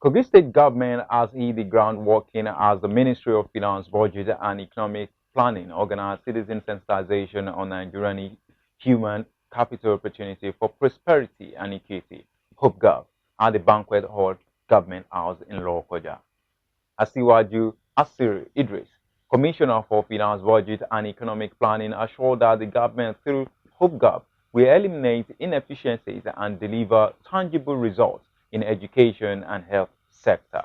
Kogi State government has hit the ground working as the Ministry of Finance, Budget and Economic Planning organized citizen sensitization on Nigerian human capital opportunity for prosperity and equity, Hope-Gov, at the banquet hall government house in Lokoja. Asiru Idris, Commissioner for Finance, Budget and Economic Planning, assured that the government through Hope-Gov will eliminate inefficiencies and deliver tangible results in education and health sector.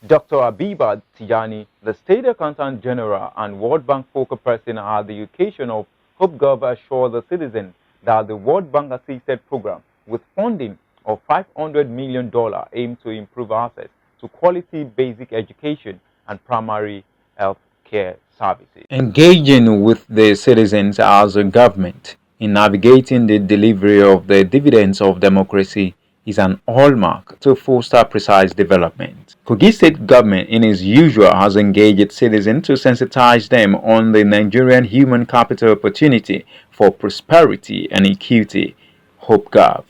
Dr. Abiba Tijjani, the State Accountant General and World Bank focal person at the occasion of Hope-Gov, assured the citizens that the World Bank assisted program with funding of $500 million aimed to improve access to quality basic education and primary health care services. Engaging with the citizens as a government in navigating the delivery of the dividends of democracy is an hallmark to foster precise development. Kogi State government, in its usual, has engaged its citizens to sensitize them on the Nigerian human capital opportunity for prosperity and equity, Hope-Gov.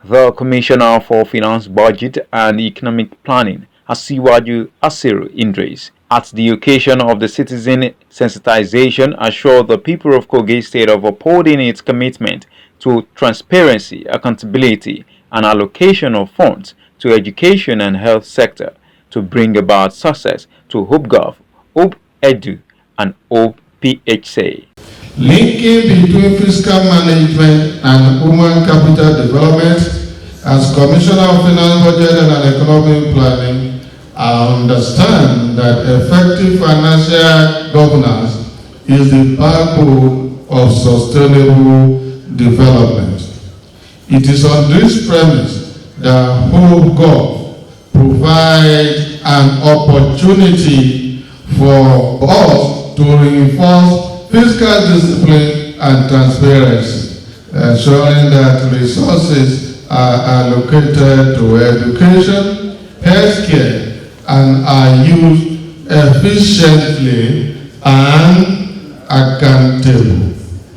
The Commissioner for Finance, Budget and Economic Planning, Asiru Idris, at the occasion of the citizen sensitization, assured the people of Kogi State of upholding its commitment to transparency, accountability, and allocation of funds to education and health sector to bring about success to Hope-Gov, Hope-Edu, and Hope-PHC. Linking between fiscal management and human capital development. As Commissioner of Finance, Budget and Economic Planning, I understand that effective financial governance is the backbone of sustainable development. It is on this premise that Hope-Gov provides an opportunity for us to reinforce fiscal discipline and transparency, ensuring that resources are allocated to education, healthcare, and are used efficiently and accountable.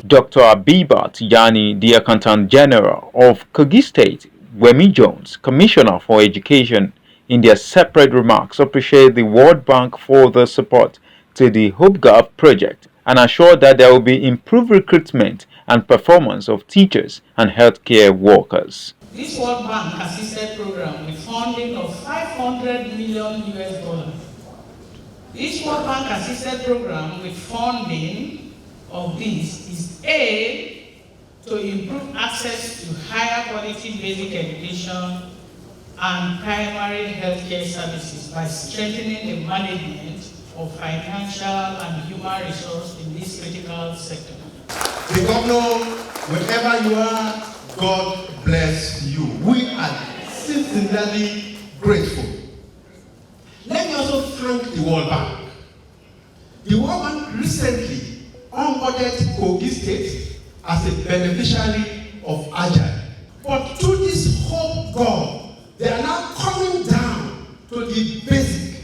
Dr. Abiba Tijjani, the Accountant General of Kogi State, Wemi Jones, Commissioner for Education, in their separate remarks appreciate the World Bank for the support to the Hope-Gov project and assured that there will be improved recruitment and performance of teachers and healthcare workers. This World Bank assisted program with funding of $500 million US. This World Bank assisted program with funding of this is A, to improve access to higher quality basic education and primary healthcare services by strengthening the management of financial and human resources in this critical sector. The governor, wherever you are, God bless you. We are sincerely grateful. Let me also thank the World Bank. The World Bank recently onboarded Kogi State as a beneficiary of Agile. But through this Hope-Gov, they are now coming down to the basic.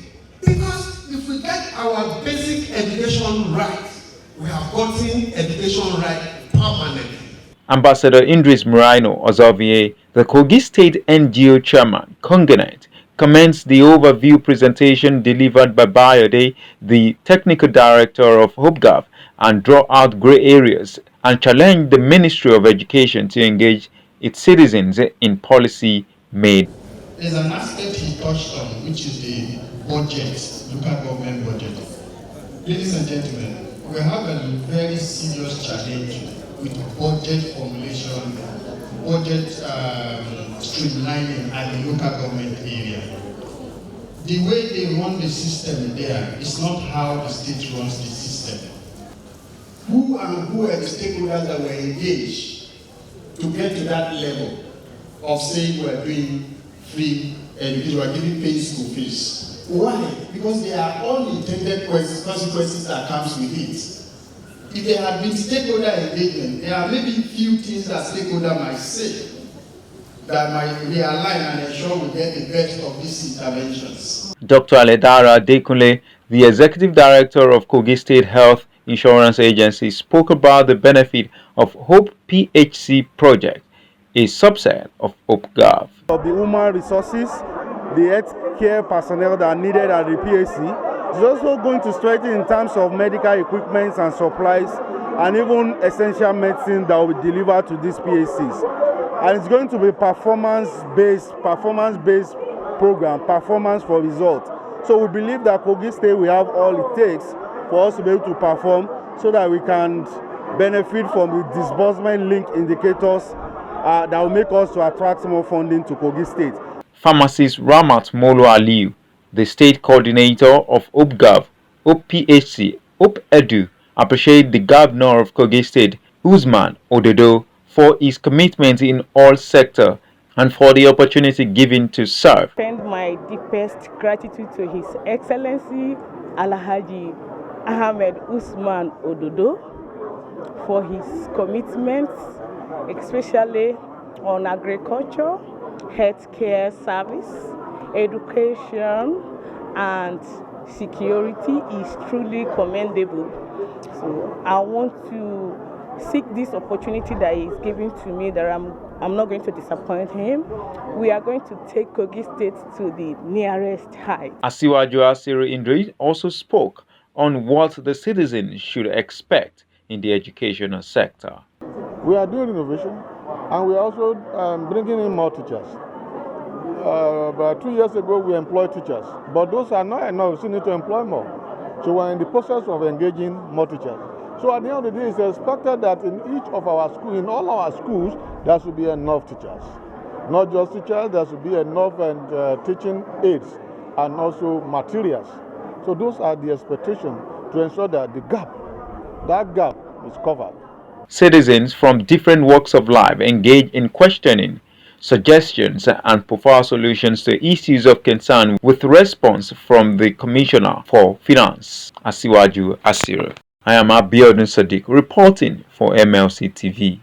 Because if we get our basic education right, we have gotten education right permanently. Ambassador Idris Muraino Ozovier, the Kogi State NGO chairman, Congonite, comments the overview presentation delivered by Bayode, the technical director of Hope-Gov, and draw out gray areas and challenge the Ministry of Education to engage its citizens in policy made. There's an aspect he touched on, which is the budget, local government budget. Ladies and gentlemen, we have a very serious challenge with budget formulation, budget streamlining at the local government area. The way they run the system there is not how the state runs the system. Who are the stakeholders that were engaged to get to that level of saying we're doing free education, we're giving paid school fees? Why? Because there are unintended consequences that comes with it. If there had been stakeholder engagement, there are maybe few things that stakeholder might say that might realign and ensure we get the best of these interventions. Dr. Aledara Dekunle, the Executive Director of Kogi State Health Insurance Agency, spoke about the benefit of Hope-PHC project, a subset of Hope-Gov. Of the human resources the health care personnel that are needed at the PAC. It's also going to strengthen in terms of medical equipment and supplies, and even essential medicine that will be delivered to these PACs. And it's going to be performance-based program, performance for results. So we believe that Kogi State will have all it takes for us to be able to perform so that we can benefit from the disbursement link indicators that will make us to attract more funding to Kogi State. Pharmacist Ramat Molo Aliu, the state coordinator of Hope-Gov, Hope-PHC, Hope-Edu, appreciate the governor of Kogi State, Usman Ododo, for his commitment in all sectors and for the opportunity given to serve. Send my deepest gratitude to His Excellency Alhaji Ahmed Usman Ododo for his commitments, especially on agriculture, healthcare service, education, and security is truly commendable. So I want to seek this opportunity that he is giving to me, that I'm not going to disappoint him. We are going to take Kogi State to the nearest height. Asiru Idris also spoke on what the citizens should expect in the educational sector. We are doing innovation, and we are also bringing in more teachers. About 2 years ago, we employed teachers, but those are not enough. We still need to employ more. So we're in the process of engaging more teachers. So at the end of the day, it's expected that in each of our schools, in all our schools, there should be enough teachers. Not just teachers, there should be enough teaching aids and also materials. So those are the expectations to ensure that that gap is covered. Citizens from different walks of life engage in questioning, suggestions, and provide solutions to issues of concern with response from the Commissioner for Finance, Asiru Idris. I am Abiodun Sadiq reporting for MLC TV.